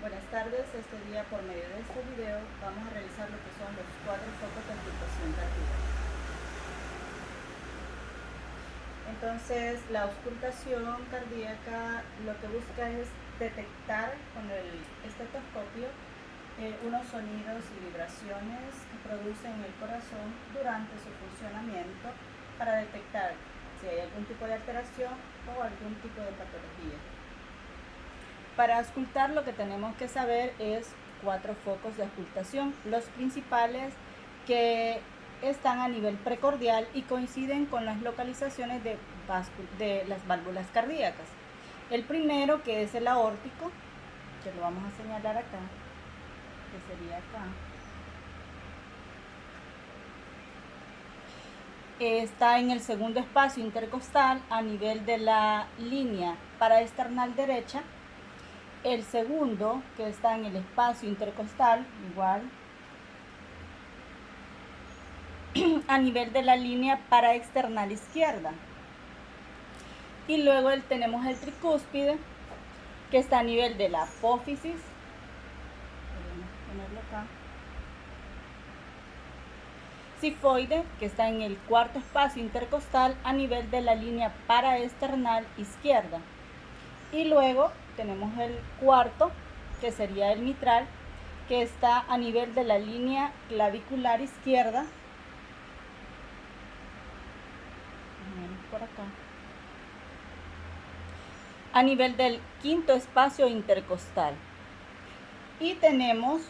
Buenas tardes, este día por medio de este video vamos a realizar lo que son los 4 focos de auscultación cardíaca. Entonces, la auscultación cardíaca lo que busca es detectar con el estetoscopio unos sonidos y vibraciones que producen el corazón durante su funcionamiento para detectar si hay algún tipo de alteración o algún tipo de patología. Para auscultar lo que tenemos que saber es 4 focos de auscultación, los principales que están a nivel precordial y coinciden con las localizaciones de las válvulas cardíacas. El primero, que es el aórtico, que lo vamos a señalar acá, que sería acá. Está en el segundo espacio intercostal a nivel de la línea paraesternal derecha. El segundo, que está en el espacio intercostal, igual, a nivel de la línea paraexternal izquierda. Y luego tenemos el tricúspide, que está a nivel de la apófisis. Podemos ponerlo acá. Cifoide, que está en el cuarto espacio intercostal a nivel de la línea paraesternal izquierda. Y luego tenemos el cuarto, que sería el mitral, que está a nivel de la línea clavicular izquierda. Por acá. A nivel del quinto espacio intercostal. Y tenemos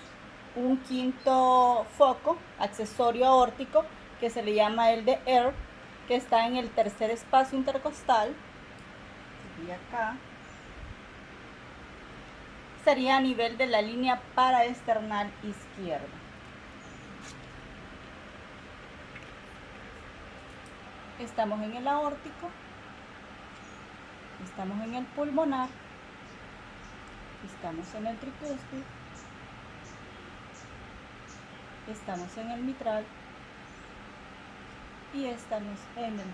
un quinto foco accesorio aórtico que se le llama el de Earp, que está en el tercer espacio intercostal. Y acá sería a nivel de la línea paraesternal izquierda. Estamos en el aórtico, estamos en el pulmonar, estamos en el tricúspide, estamos en el mitral y estamos en el